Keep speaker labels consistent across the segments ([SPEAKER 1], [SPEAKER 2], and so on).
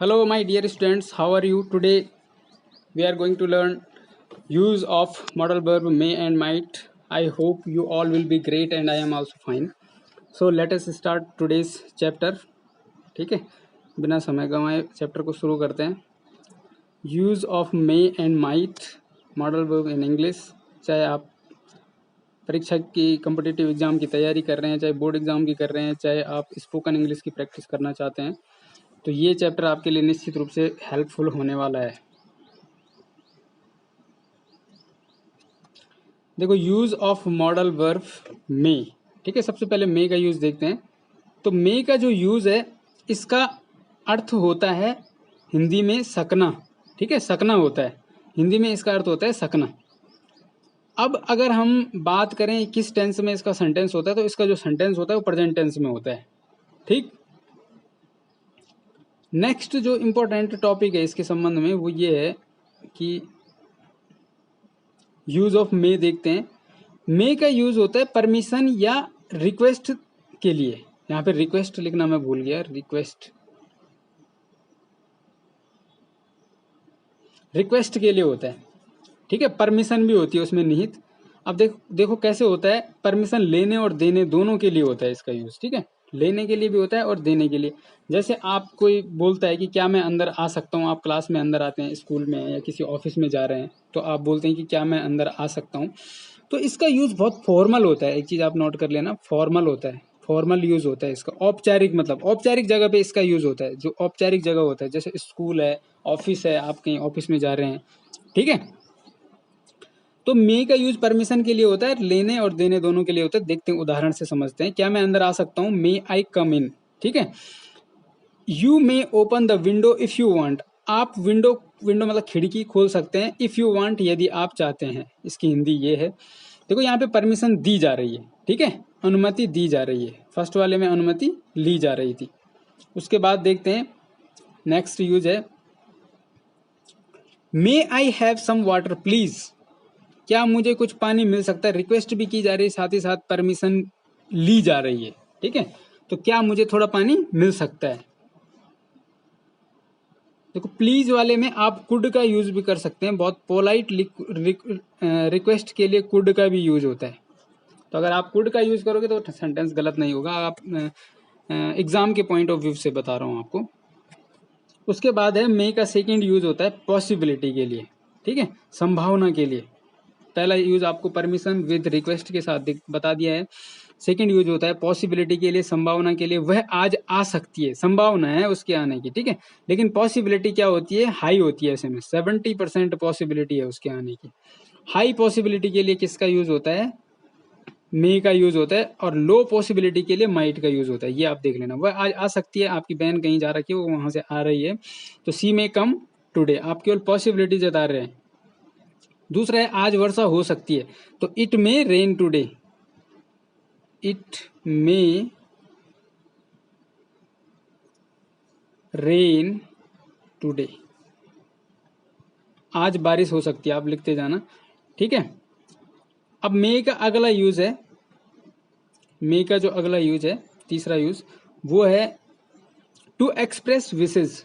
[SPEAKER 1] Hello, my dear students. How are you? Today we are going to learn use of modal verb may and might. I hope you all will be great and I am also fine. So let us start today's chapter. ठीक है, बिना समय गंवाए chapter को शुरू करते हैं. Use of May and might modal verb in English. चाहे आप परीक्षा की कॉम्पिटिटिव एग्जाम की तैयारी कर रहे हैं, चाहे बोर्ड एग्जाम की कर रहे हैं, चाहे आप स्पोकन इंग्लिश की प्रैक्टिस करना चाहते हैं, तो ये चैप्टर आपके लिए निश्चित रूप से हेल्पफुल होने वाला है. देखो, यूज ऑफ मॉडल वर्ब मे. ठीक है, सबसे पहले मे का यूज देखते हैं. तो मे का जो यूज है, इसका अर्थ होता है हिंदी में सकना. ठीक है, सकना होता है हिंदी में, इसका अर्थ होता है सकना. अब अगर हम बात करें किस टेंस में इसका सेंटेंस होता है, तो इसका जो सेंटेंस होता है वो प्रेजेंट टेंस में होता है. ठीक. नेक्स्ट जो इम्पोर्टेंट टॉपिक है इसके संबंध में वो ये है कि यूज ऑफ मे देखते हैं. मे का यूज होता है परमिशन या रिक्वेस्ट के लिए. यहाँ पे रिक्वेस्ट लिखना मैं भूल गया. रिक्वेस्ट के लिए होता है. ठीक है, परमिशन भी होती है उसमें निहित. अब देखो कैसे होता है. परमिशन लेने और देने दोनों के लिए होता है इसका यूज. ठीक है, लेने के लिए भी होता है और देने के लिए. जैसे आप कोई बोलता है कि क्या मैं अंदर आ सकता हूँ. आप क्लास में अंदर आते हैं, स्कूल में या किसी ऑफिस में जा रहे हैं, तो आप बोलते हैं कि क्या मैं अंदर आ सकता हूँ. तो इसका यूज बहुत फॉर्मल होता है. एक चीज आप नोट कर लेना, फॉर्मल होता है. फॉर्मल यूज होता है इसका. औपचारिक मतलब औपचारिक जगह पे इसका यूज होता है. जो औपचारिक जगह होता है, जैसे स्कूल है, ऑफिस है, आप कहीं ऑफिस में जा रहे हैं. ठीक है, तो मे का यूज परमिशन के लिए होता है, लेने और देने दोनों के लिए होता है. देखते हैं, उदाहरण से समझते हैं. क्या मैं अंदर आ सकता हूँ. मे आई कम इन. ठीक है. You may open the window if you want. आप विंडो मतलब खिड़की खोल सकते हैं. इफ यू वांट, यदि आप चाहते हैं. इसकी हिंदी ये है. देखो, यहाँ पे परमिशन दी जा रही है. ठीक है, अनुमति दी जा रही है. फर्स्ट वाले में अनुमति ली जा रही थी. उसके बाद देखते हैं नेक्स्ट यूज है may I have some water please. क्या मुझे कुछ पानी मिल सकता है. रिक्वेस्ट भी की जा रही है, साथ ही साथ परमिशन ली जा रही है. ठीक है, तो क्या मुझे थोड़ा पानी मिल सकता है. देखो, प्लीज वाले में आप कुड का यूज भी कर सकते हैं. बहुत पोलाइट रिक्वेस्ट के लिए कुड का भी यूज होता है. तो अगर आप कुड का यूज करोगे तो सेंटेंस गलत नहीं होगा. आप एग्जाम के पॉइंट ऑफ व्यू से बता रहा हूं आपको. उसके बाद है मे का सेकंड यूज होता है पॉसिबिलिटी के लिए. ठीक है, संभावना के लिए. पहला यूज आपको परमिशन विद रिक्वेस्ट के साथ बता दिया है. सेकंड यूज होता है पॉसिबिलिटी के लिए, संभावना के लिए. वह आज आ सकती है, संभावना है उसके आने की. ठीक है, लेकिन पॉसिबिलिटी क्या होती है, हाई होती है. ऐसे में 70% पॉसिबिलिटी है उसके आने की. हाई पॉसिबिलिटी के लिए किसका यूज होता है, मे का यूज होता है. और लो पॉसिबिलिटी के लिए माइट का यूज होता है. ये आप देख लेना. वह आज आ सकती है, आपकी बहन कहीं जा रखी है, वो वहां से आ रही है, तो सी मे कम टुडे. आप केवल पॉसिबिलिटी जता रहे हैं. दूसरा है आज वर्षा हो सकती है, तो it may rain today. It may rain today. आज बारिश हो सकती है. आप लिखते जाना. ठीक है. अब मे का अगला यूज है, मे का जो अगला यूज है, तीसरा यूज, वो है टू एक्सप्रेस विशेज.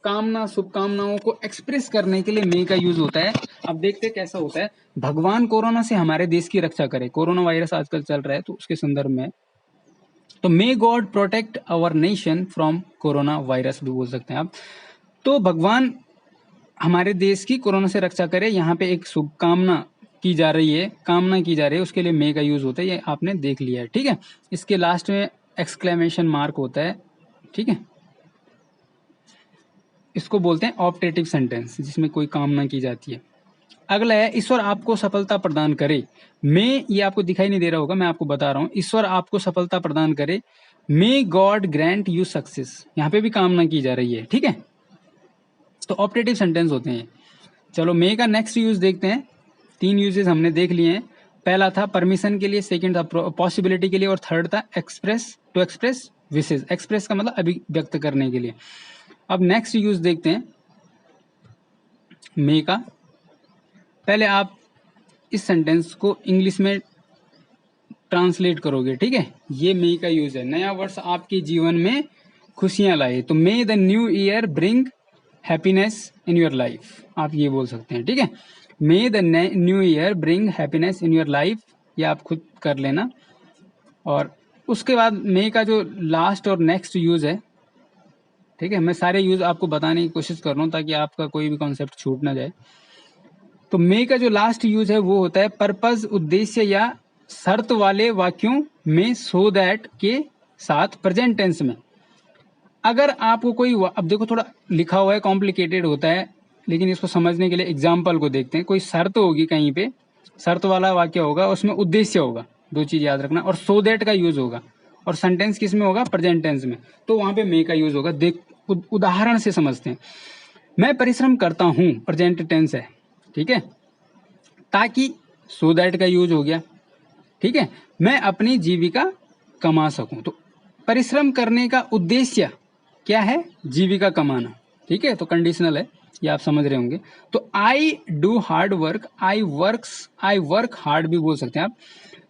[SPEAKER 1] कामना, शुभकामनाओं को एक्सप्रेस करने के लिए मे का यूज होता है. अब देखते हैं कैसा होता है. भगवान कोरोना से हमारे देश की रक्षा करे. कोरोना वायरस आजकल चल रहा है, तो उसके संदर्भ में. तो may God protect our nation from corona virus भी बोल सकते हैं आप. तो भगवान हमारे देश की कोरोना से रक्षा करे. यहाँ पे एक शुभकामना की जा रही है, कामना की जा रही है, उसके लिए मे का यूज होता है. ये आपने देख लिया है. ठीक है, इसके लास्ट में एक्सक्लेमेशन मार्क होता है. ठीक है, इसको बोलते हैं ऑप्टेटिव सेंटेंस, जिसमें कोई कामना की जाती है. अगला है ईश्वर आपको सफलता प्रदान करे. मे, ये आपको दिखाई नहीं दे रहा होगा, मैं आपको बता रहा हूं. ईश्वर आपको सफलता प्रदान करे. May God grant you success. यहाँ पे भी कामना की जा रही है. ठीक है, तो ऑप्टेटिव सेंटेंस होते हैं. चलो, मे का नेक्स्ट यूज देखते हैं. 3 यूजेस हमने देख लिए हैं. पहला था परमिशन के लिए, सेकंड था पॉसिबिलिटी के लिए, और थर्ड था एक्सप्रेस, टू एक्सप्रेस विशेष. एक्सप्रेस का मतलब अभिव्यक्त करने के लिए. अब नेक्स्ट यूज देखते हैं मे का. पहले आप इस सेंटेंस को इंग्लिश में ट्रांसलेट करोगे. ठीक है, ये मे का यूज है. नया वर्ष आपके जीवन में खुशियां लाए। तो मे the new year bring happiness in your life, आप ये बोल सकते हैं, ठीक है। मे the new year bring happiness in your life, ये आप खुद कर लेना। और उसके बाद मे का जो लास्ट और नेक्स्ट यूज है, ठीक है, मैं सारे यूज आपको बताने की कोशिश कर रहा हूँ ताकि आपका कोई भी कॉन्सेप्ट छूट ना जाए। तो मे का जो लास्ट यूज है वो होता है पर्पस, उद्देश्य या शर्त वाले वाक्यों में सो दैट के साथ प्रेजेंट टेंस में। अगर आपको कोई, अब देखो थोड़ा लिखा हुआ है, कॉम्प्लिकेटेड होता है, लेकिन इसको समझने के लिए एग्जाम्पल को देखते हैं। कोई शर्त होगी कहीं पे, शर्त वाला वाक्य होगा, उसमें उद्देश्य होगा, दो चीज याद रखना, और सो दैट का यूज होगा, और सेंटेंस किस में होगा, प्रेजेंट टेंस में, तो वहां पे मे का यूज होगा। देख उदाहरण से समझते हैं। मैं परिश्रम करता हूं, प्रेजेंट टेंस है, ठीक है, ताकि सो दैट का यूज हो गया, ठीक है, मैं अपनी जीविका कमा सकूं। तो परिश्रम करने का उद्देश्य क्या है, जीविका कमाना, ठीक है, तो कंडीशनल है, ये आप समझ रहे होंगे। तो I do hard work, I work hard भी बोल सकते हैं आप।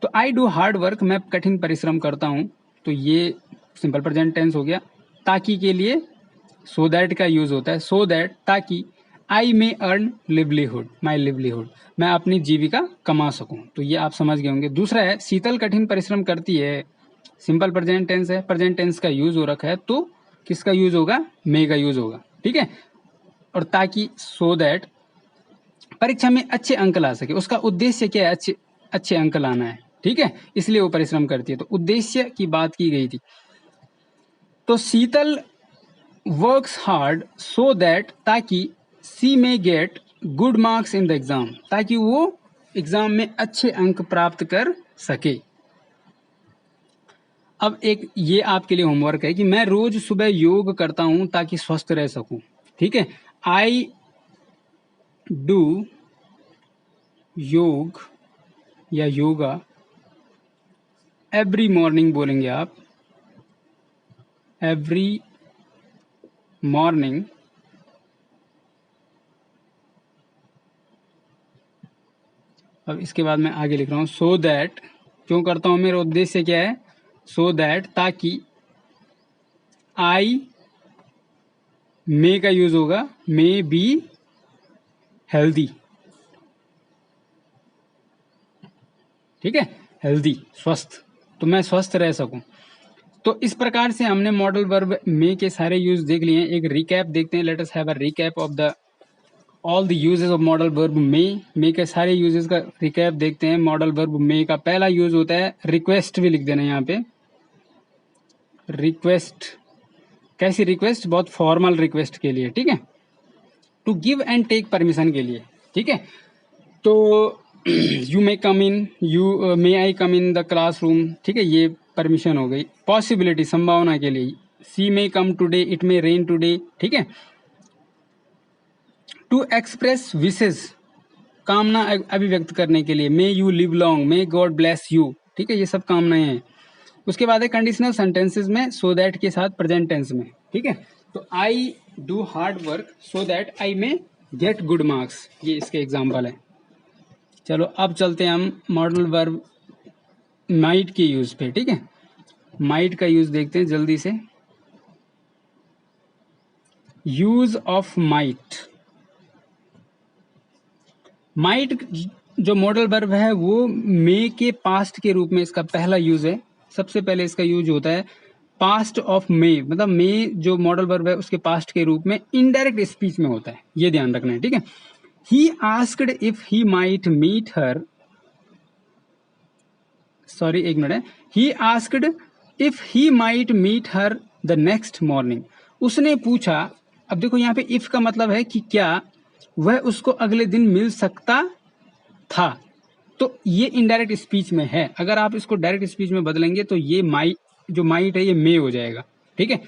[SPEAKER 1] तो आई डू हार्ड वर्क, मैं कठिन परिश्रम करता हूं, तो ये सिंपल प्रेजेंट टेंस हो गया। ताकि के लिए सो दैट का यूज होता है, सो दैट, ताकि आई मे अर्न लिवलीहुड, माई लिवलीहुड, मैं अपनी जीविका कमा सकूं, तो ये आप समझ गए होंगे। दूसरा है शीतल कठिन परिश्रम करती है, सिंपल प्रेजेंट टेंस है, प्रेजेंट टेंस का यूज हो रखा है, तो किसका यूज होगा, मे का यूज होगा, ठीक है। और ताकि सो दैट परीक्षा में अच्छे अंक ला सके, उसका उद्देश्य क्या है, अच्छे अच्छे अंक लाना है, ठीक है, इसलिए वो परिश्रम करती है, तो उद्देश्य की बात की गई थी। तो Sheetal works hard so that, ताकि she may get good marks in the exam, ताकि वो एग्जाम में अच्छे अंक प्राप्त कर सके। अब एक ये आपके लिए होमवर्क है कि मैं रोज सुबह योग करता हूं ताकि स्वस्थ रह सकूं, ठीक है। आई डू योग या योगा एवरी मॉर्निंग बोलेंगे आप, एवरी मॉर्निंग अब इसके बाद मैं आगे लिख रहा हूं सो दैट, क्यों करता हूं, मेरा उद्देश्य क्या है, सो दैट, ताकि आई मे का यूज होगा, मे बी हेल्दी, ठीक है, हेल्दी, स्वस्थ, तो मैं स्वस्थ रह सकूं। तो इस प्रकार से हमने मॉडल वर्ब मे के सारे यूज देख लिए हैं। एक रिकैप देखते हैं, let us have a recap of the all the uses of modal verb may के सारे यूजेस का रिकैप देखते हैं। मॉडल वर्ब मे का पहला यूज होता है रिक्वेस्ट, भी लिख देना यहाँ पे, रिक्वेस्ट, कैसी रिक्वेस्ट, बहुत फॉर्मल रिक्वेस्ट के लिए, ठीक है, to give and take permission के लिए, ठीक है। तो you may come in, you may I come in the classroom, ठीक है, ये परमिशन हो गई। पॉसिबिलिटी, संभावना के लिए, she may come today, it may rain today, ठीक है। टू एक्सप्रेस विशेस, कामना अभिव्यक्त करने के लिए, may you live long, may God bless you, ठीक है, ये सब कामनाएं हैं। उसके बाद है कंडीशनल सेंटेंसेस में सो दैट के साथ प्रेजेंट टेंस में, ठीक है। तो I do hard work so that I may get good marks, ये इसके एग्जाम्पल है। चलो अब चलते हैं हम मॉडल वर्ब माइट के यूज पे, ठीक है। माइट का यूज देखते हैं जल्दी से। यूज ऑफ माइट, माइट जो मॉडल वर्ब है वो मे के पास्ट के रूप में इसका पहला यूज है। सबसे पहले इसका यूज होता है पास्ट ऑफ मे, मतलब मे जो मॉडल वर्ब है उसके पास्ट के रूप में इनडायरेक्ट स्पीच में होता है, ये ध्यान रखना है, ठीक है। He asked if he might meet her, sorry एक मिनट है, he asked if he might meet her the next morning, उसने पूछा, अब देखो यहाँ पे इफ का मतलब है कि क्या वह उसको अगले दिन मिल सकता था, तो ये इनडायरेक्ट स्पीच में है। अगर आप इसको डायरेक्ट स्पीच में बदलेंगे तो ये माइट, जो माइट है ये मे हो जाएगा, ठीक है।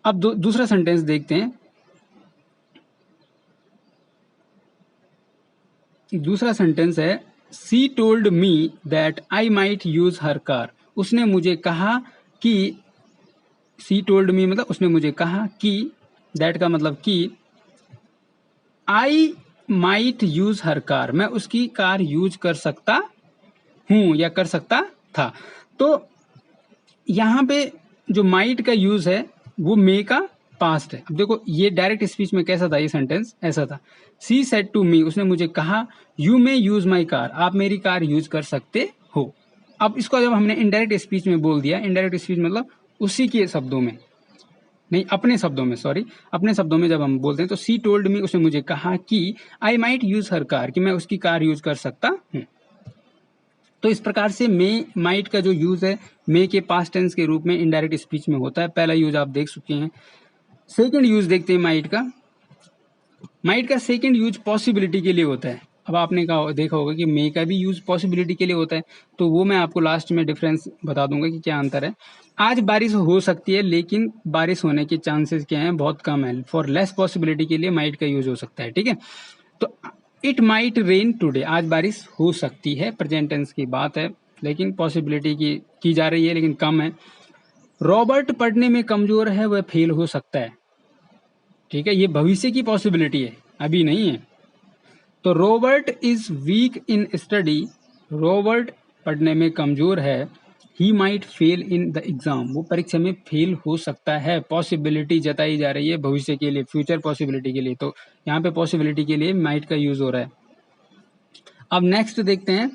[SPEAKER 1] अब दूसरा सेंटेंस देखते हैं। दूसरा सेंटेंस है सी told me that I might use her car, उसने मुझे कहा कि, सी टोल्ड मी मतलब उसने मुझे कहा कि, दैट का मतलब कि, I might use her car, मैं उसकी कार यूज कर सकता हूं या कर सकता था। तो यहां पे जो माइट का यूज है वो मे का पास्ट है। अब देखो ये डायरेक्ट स्पीच में कैसा था, ये सेंटेंस ऐसा था, सी सेड टू मी, उसने मुझे कहा, you may use my car, आप मेरी कार यूज कर सकते हो। अब इसको जब हमने इनडायरेक्ट स्पीच में बोल दिया, इनडायरेक्ट स्पीच मतलब उसी के शब्दों में, नहीं अपने शब्दों में, सॉरी अपने शब्दों में जब हम बोलते हैं तो सी टोल्ड मी, उसने मुझे कहा कि I might use her car, कि मैं उसकी कार यूज कर सकता हूँ। तो इस प्रकार से मे माइट का जो यूज है मे के पास्ट टेंस के रूप में इनडायरेक्ट स्पीच में होता है। पहला यूज आप देख चुके हैं। सेकंड यूज देखते हैं माइट का। माइट का सेकंड यूज पॉसिबिलिटी के लिए होता है। अब आपने कहा देखा होगा कि मे का भी यूज पॉसिबिलिटी के लिए होता है, तो वो मैं आपको लास्ट में डिफरेंस बता दूंगा कि क्या अंतर है। आज बारिश हो सकती है, लेकिन बारिश होने के चांसेस क्या हैं, बहुत कम है। फॉर लेस पॉसिबिलिटी के लिए माइट का यूज हो सकता है, ठीक है। तो इट माइट रेन टुडे, आज बारिश हो सकती है, प्रेजेंट टेंस की बात है, लेकिन पॉसिबिलिटी की जा रही है, लेकिन कम है। रॉबर्ट पढ़ने में कमजोर है, वह फेल हो सकता है, ठीक है, ये भविष्य की पॉसिबिलिटी है, अभी नहीं है। तो Robert is weak in study, Robert पढ़ने में कमजोर है, he might fail in the exam, वो परीक्षा में फेल हो सकता है। पॉसिबिलिटी जताई जा रही है भविष्य के लिए, फ्यूचर पॉसिबिलिटी के लिए, तो यहाँ पे पॉसिबिलिटी के लिए माइट का यूज हो रहा है। अब नेक्स्ट देखते हैं,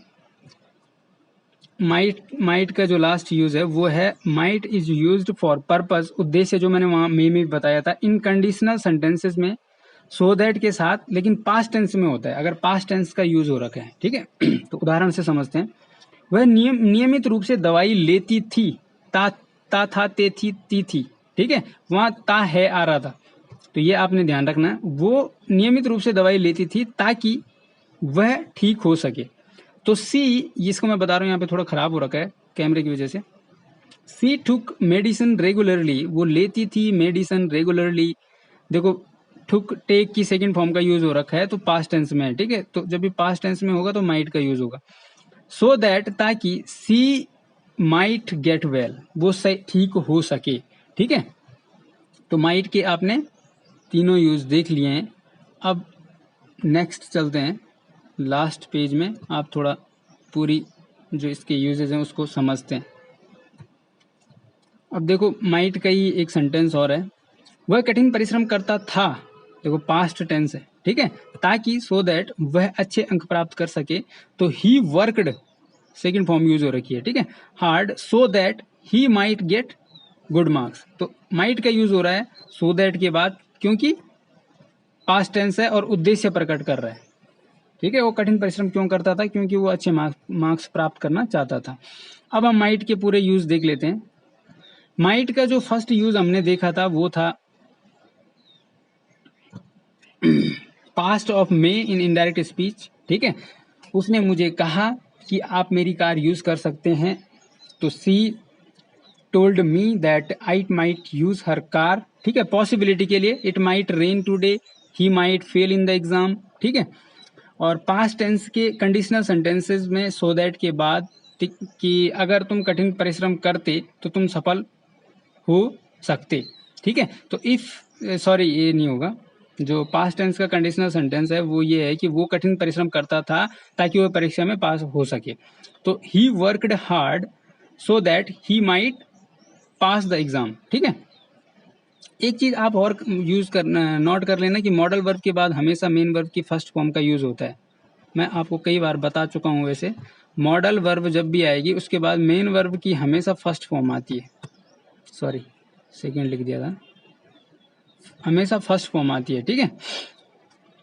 [SPEAKER 1] माइट का जो लास्ट यूज है वो है might is used for purpose, उद्देश्य, जो मैंने वहां में बताया था, इन कंडीशनल सेंटेंसेस में सो दैट के साथ, लेकिन पास्ट टेंस में होता है, अगर पास्ट टेंस का यूज हो रखा है, ठीक है। तो उदाहरण से समझते हैं। वह नियमित रूप से दवाई लेती थी, ता था ते थी ती थी, ठीक है, वहां ता है आ रहा था, तो ये आपने ध्यान रखना है। वो नियमित रूप से दवाई लेती थी ताकि वह ठीक हो सके। तो सी, इसको मैं बता रहा हूँ यहाँ पे थोड़ा खराब हो रखा है कैमरे की वजह से। सी टुक मेडिसिन रेगुलरली, वो लेती थी मेडिसिन रेगुलरली। देखो टुक टेक की सेकंड फॉर्म का यूज हो रखा है, तो पास्ट टेंस में है, ठीक है। तो जब भी पास्ट टेंस में होगा तो माइट का यूज होगा। सो दैट, ताकि, सी माइट गेट वेल, वो ठीक हो सके, ठीक है। तो माइट के आपने तीनों यूज देख लिए हैं। अब नेक्स्ट चलते हैं लास्ट पेज में, आप थोड़ा पूरी जो इसके यूजेस हैं उसको समझते हैं। अब देखो माइट का ही एक सेंटेंस और है, वह कठिन परिश्रम करता था, देखो पास्ट टेंस है, ठीक है, ताकि, सो दैट, वह अच्छे अंक प्राप्त कर सके, तो he worked, second form use हो रखी है, ठीक है, hard, so that he might get good marks. तो माइट का यूज हो रहा है सो दैट के बाद, क्योंकि पास्ट टेंस है और उद्देश्य प्रकट कर रहा है, ठीक है। वो कठिन परिश्रम क्यों करता था, क्योंकि वो अच्छे मार्क्स प्राप्त करना चाहता था। अब हम माइट के पूरे यूज देख लेते हैं। माइट का जो फर्स्ट यूज हमने देखा था वो था past of May in indirect speech, ठीक है। उसने मुझे कहा कि आप मेरी कार यूज कर सकते हैं, तो सी told me that I might use her car, ठीक है, पॉसिबिलिटी के लिए, it might rain today, he might fail in the exam, ठीक है। और पास्ट टेंस के कंडीशनल सेंटेंसेस में सो दैट के बाद कि अगर तुम कठिन परिश्रम करते तो तुम सफल हो सकते, ठीक है। तो इफ, सॉरी ये नहीं होगा, जो पास्ट टेंस का कंडीशनल सेंटेंस है वो ये है कि वो कठिन परिश्रम करता था ताकि वो परीक्षा में पास हो सके। तो he worked hard so that he might pass the exam, ठीक है। एक चीज आप और यूज करना, नोट कर लेना कि मॉडल वर्ब के बाद हमेशा मेन वर्ब की फर्स्ट फॉर्म का यूज होता है। मैं आपको कई बार बता चुका हूँ, वैसे मॉडल वर्ब जब भी आएगी उसके बाद मेन वर्ब की हमेशा फर्स्ट फॉर्म आती है, सॉरी सेकंड लिख दिया था, हमेशा फर्स्ट फॉर्म आती है, ठीक है।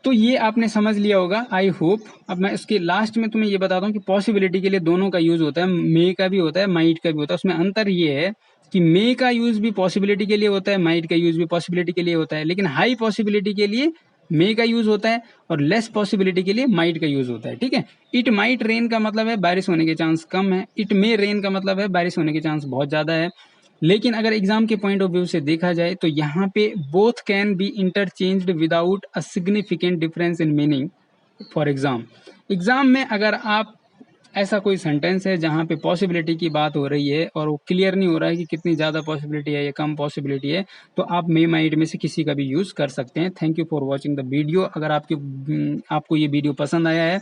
[SPEAKER 1] तो ये आपने समझ लिया होगा, आई होप। अब मैं इसके लास्ट में तुम्हें ये बताता हूँ कि पॉसिबिलिटी के लिए दोनों का यूज होता है, मे का भी होता है माइट का भी होता है। उसमें अंतर ये है कि मे का यूज भी पॉसिबिलिटी के लिए होता है, माइट का यूज भी पॉसिबिलिटी के लिए होता है, लेकिन हाई पॉसिबिलिटी के लिए मे का यूज होता है और लेस पॉसिबिलिटी के लिए माइट का यूज होता है, ठीक है। इट माइट रेन का मतलब है बारिश होने के चांस कम है, इट मे रेन का मतलब है बारिश होने के चांस बहुत ज्यादा है। लेकिन अगर एग्जाम के पॉइंट ऑफ व्यू से देखा जाए तो यहाँ पे both can be interchanged without a significant difference in meaning. For exam में अगर आप, ऐसा कोई सेंटेंस है जहाँ पे पॉसिबिलिटी की बात हो रही है और वो क्लियर नहीं हो रहा है कि कितनी ज़्यादा पॉसिबिलिटी है या कम पॉसिबिलिटी है, तो आप मे माइट में से किसी का भी यूज़ कर सकते हैं। Thank you for watching the video. अगर आपको ये वीडियो पसंद आया है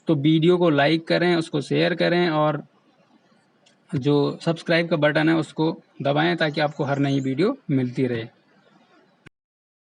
[SPEAKER 1] तो वीडियो को लाइक करें, उसको शेयर करें और जो सब्सक्राइब का बटन है उसको दबाएं ताकि आपको हर नई वीडियो मिलती रहे।